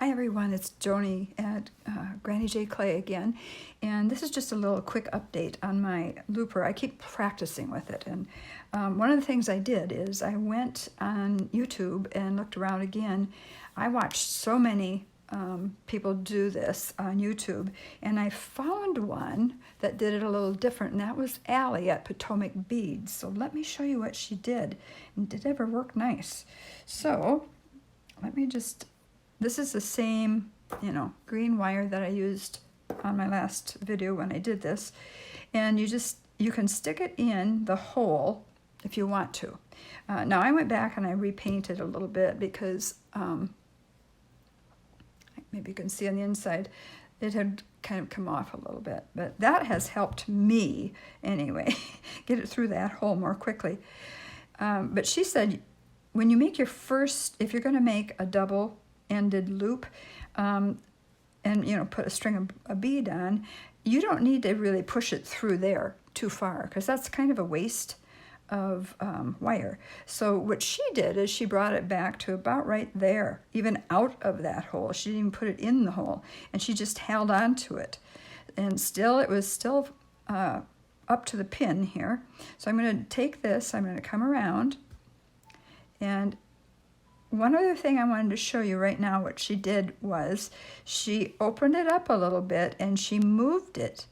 Hi everyone, it's Joni at Granny J Clay again, and this is just a little quick update on my looper. I keep practicing with it, and one of the things I did is I went on YouTube and looked around again. I watched so many people do this on YouTube, and I found one that did it a little different, and that was Allie at Potomac Beads. So let me show you what she did, and did it ever work nice? So let me just... This is the same, green wire that I used on my last video when I did this. And you can stick it in the hole if you want to. Now I went back and I repainted a little bit because maybe you can see on the inside, it had kind of come off a little bit. But that has helped me, anyway, get it through that hole more quickly. But she said, when you make your first, if you're going to make a double-ended loop and put a string of a bead on, you don't need to really push it through there too far, because that's kind of a waste of wire. So what she did is she brought it back to about right there, even out of that hole. She didn't even put it in the hole, and she just held on to it, and it was still up to the pin here. So I'm going to take this, I'm going to come around, and one other thing I wanted to show you right now, what she did was she opened it up a little bit and she moved it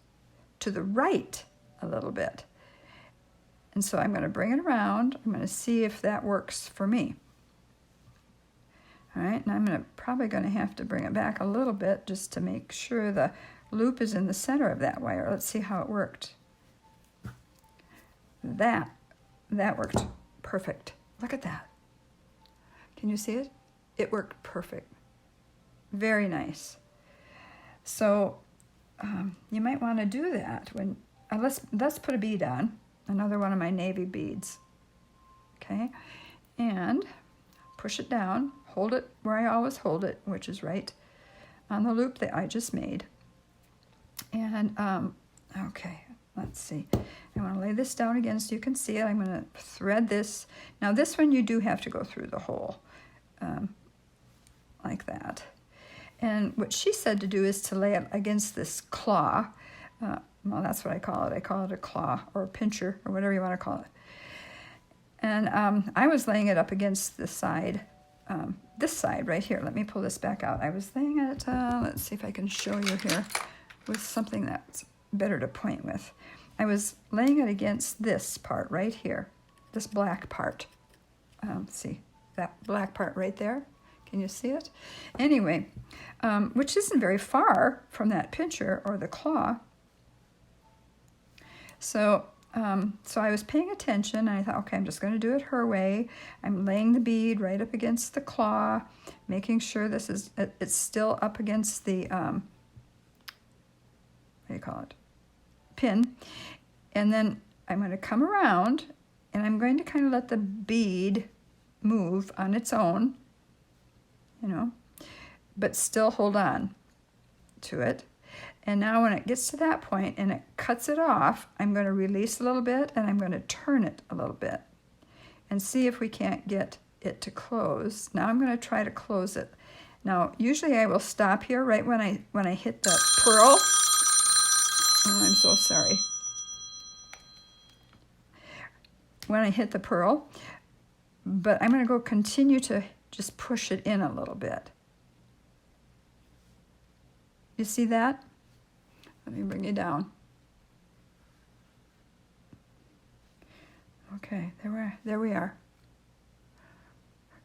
to the right a little bit. And so I'm going to bring it around. I'm going to see if that works for me. All right, and I'm probably going to have to bring it back a little bit just to make sure the loop is in the center of that wire. Let's see how it worked. That worked perfect. Look at that. Can you see it? It worked perfect. Very nice. So you might want to do that when let's put a bead on, another one of my navy beads. Okay, and push it down. Hold it where I always hold it, which is right on the loop that I just made. And okay, let's see. I want to lay this down again so you can see it. I'm going to thread this. Now this one you do have to go through the hole. Like that. And what she said to do is to lay it against this claw. Well, that's what I call it. I call it a claw or a pincher or whatever you want to call it. And I was laying it up against the side, this side right here. Let me pull this back out. I was laying it, let's see if I can show you here with something that's better to point with. I was laying it against this part right here, this black part. See that black part right there? Can you see it? Anyway, which isn't very far from that pincher or the claw. So I was paying attention, and I thought, okay, I'm just going to do it her way. I'm laying the bead right up against the claw, making sure it's still up against the, what do you call it? Pin. And then I'm going to come around, and I'm going to kind of let the bead move on its own, but still hold on to it. And now when it gets to that point and it cuts it off, I'm going to release a little bit and I'm going to turn it a little bit and see if we can't get it to close. Now I'm going to try to close it. Now usually I will stop here right when I hit the pearl. Oh, I'm so sorry. When I hit the pearl, but I'm going to go continue to just push it in a little bit. You see that? Let me bring you down. Okay, there we are.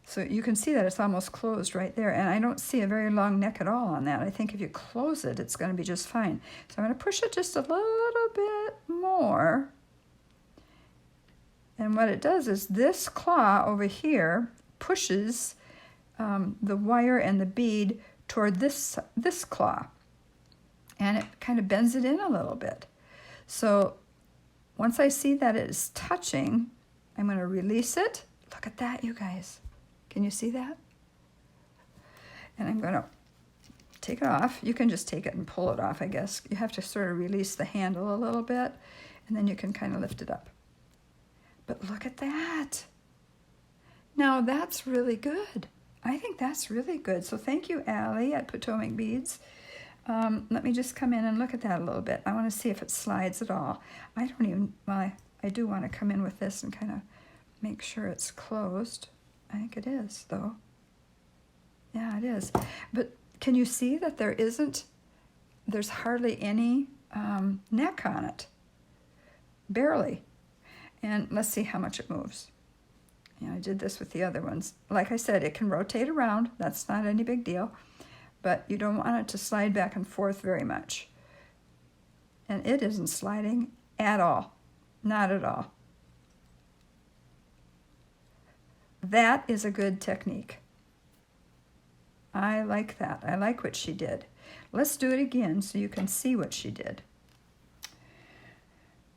So you can see that it's almost closed right there, and I don't see a very long neck at all on that. I think if you close it, it's going to be just fine. So I'm going to push it just a little bit more. And what it does is this claw over here pushes the wire and the bead toward this claw. And it kind of bends it in a little bit. So once I see that it is touching, I'm going to release it. Look at that, you guys. Can you see that? And I'm going to take it off. You can just take it and pull it off, I guess. You have to sort of release the handle a little bit, and then you can kind of lift it up. But look at that. Now that's really good. I think that's really good. So thank you, Allie at Potomac Beads. Let me just come in and look at that a little bit. I want to see if it slides at all. I don't even, well, I do want to come in with this and kind of make sure it's closed. I think it is, though. Yeah, it is. But can you see that there's hardly any neck on it? Barely. And let's see how much it moves. Yeah, I did this with the other ones. Like I said, it can rotate around. That's not any big deal. But you don't want it to slide back and forth very much. And it isn't sliding at all. Not at all. That is a good technique. I like that. I like what she did. Let's do it again so you can see what she did.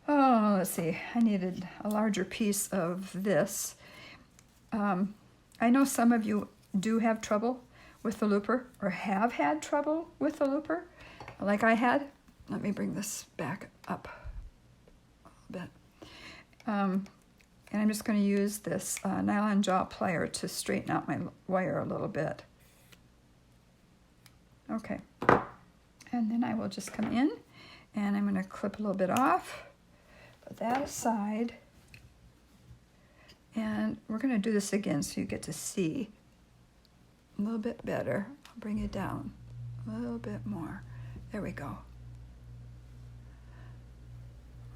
Oh, let's see. I needed a larger piece of this. I know some of you do have trouble with the looper or have had trouble with the looper like I had. Let me bring this back up a little bit. And I'm just going to use this nylon jaw plier to straighten out my wire a little bit. Okay. And then I will just come in and I'm going to clip a little bit off. Put that aside. And we're going to do this again so you get to see a little bit better. I'll bring it down a little bit more. There we go.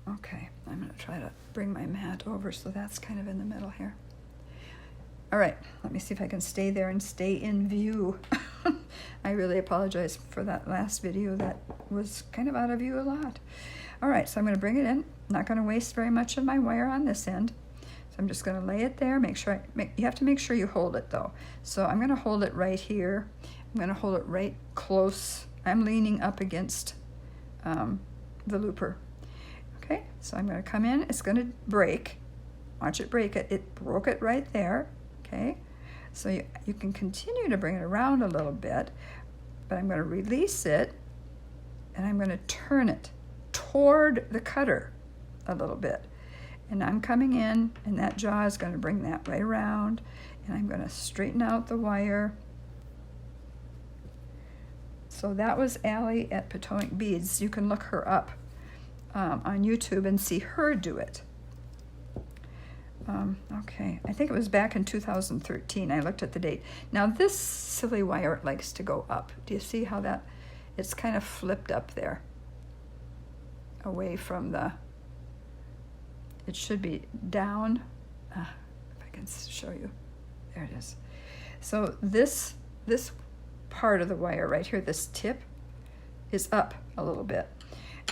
Okay, I'm going to try to bring my mat over so that's kind of in the middle here. All right, let me see if I can stay there and stay in view. I really apologize for that last video. That was kind of out of view a lot. All right, so I'm going to bring it in. Not going to waste very much of my wire on this end. So I'm just going to lay it there. Make sure you have to make sure you hold it though. So I'm going to hold it right here. I'm going to hold it right close. I'm leaning up against the looper. Okay, so I'm going to come in. It's going to break. Watch it break it. It broke it right there. Okay, so you can continue to bring it around a little bit, but I'm going to release it and I'm going to turn it toward the cutter a little bit. And I'm coming in and that jaw is going to bring that right around and I'm going to straighten out the wire. So that was Allie at Potomac Beads. You can look her up on YouTube and see her do it. Okay, I think it was back in 2013. I looked at the date. Now this silly wire likes to go up. Do you see how that, it's kind of flipped up there away from the, it should be down. If I can show you, there it is. So this part of the wire right here, this tip is up a little bit.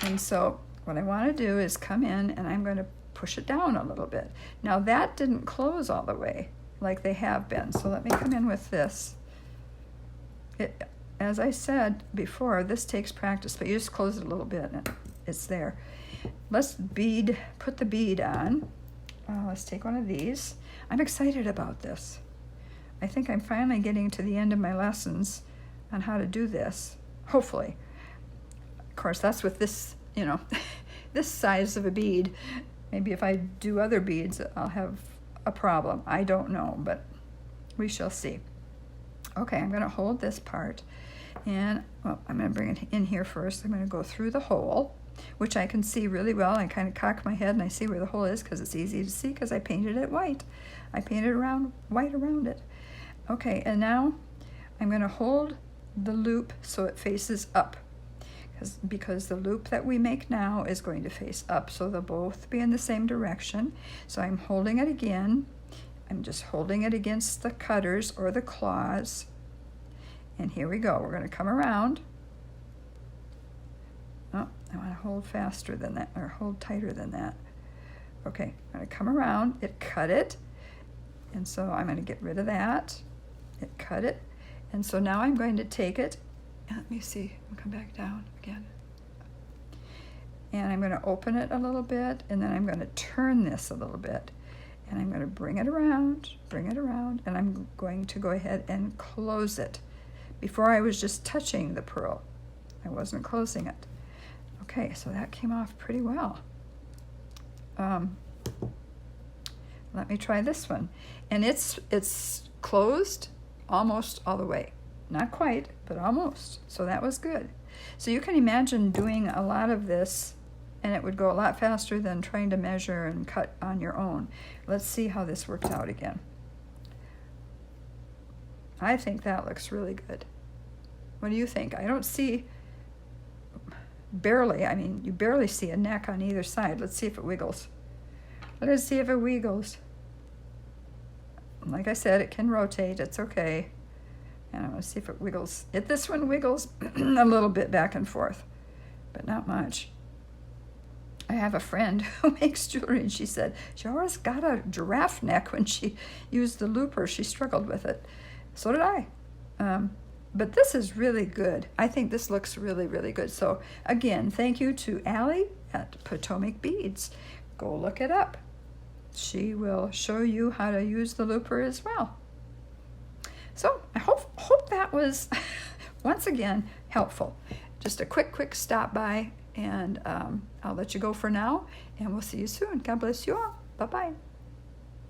And so what I want to do is come in and I'm going to push it down a little bit. Now that didn't close all the way like they have been. So let me come in with this. As I said before, this takes practice, but you just close it a little bit and it's there. Let's put the bead on. Let's take one of these. I'm excited about this. I think I'm finally getting to the end of my lessons on how to do this, hopefully. Of course, that's with this, you know, this size of a bead. Maybe if I do other beads, I'll have a problem. I don't know, but we shall see. Okay, I'm going to hold this part, and well, I'm going to bring it in here first. I'm going to go through the hole, which I can see really well. I kind of cock my head, and I see where the hole is because it's easy to see because I painted it white. I painted white around it. Okay, and now I'm going to hold the loop so it faces up. Because the loop that we make now is going to face up, so they'll both be in the same direction. So I'm holding it again. I'm just holding it against the cutters or the claws. And here we go. We're going to come around. Oh, I want to hold faster than that, or hold tighter than that. Okay, I'm going to come around. It cut it. And so I'm going to get rid of that. It cut it. And so now I'm going to take it. Let me see, I'll come back down again. And I'm going to open it a little bit, and then I'm going to turn this a little bit. And I'm going to bring it around, and I'm going to go ahead and close it. Before I was just touching the pearl. I wasn't closing it. Okay, so that came off pretty well. Let me try this one. And it's closed almost all the way. Not quite, but almost. So that was good. So you can imagine doing a lot of this, and it would go a lot faster than trying to measure and cut on your own. Let's see how this works out again. I think that looks really good. What do you think? I don't see, barely, I mean, you barely see a neck on either side. Let's see if it wiggles. Let's see if it wiggles. Like I said, it can rotate. It's okay. And I'm going to see if it wiggles. This one wiggles a little bit back and forth, but not much. I have a friend who makes jewelry, and she said she always got a giraffe neck when she used the looper. She struggled with it. So did I. But this is really good. I think this looks really, really good. So again, thank you to Allie at Potomac Beads. Go look it up. She will show you how to use the looper as well. So I hope that was, once again, helpful. Just a quick stop by, and I'll let you go for now, and we'll see you soon. God bless you all. Bye-bye.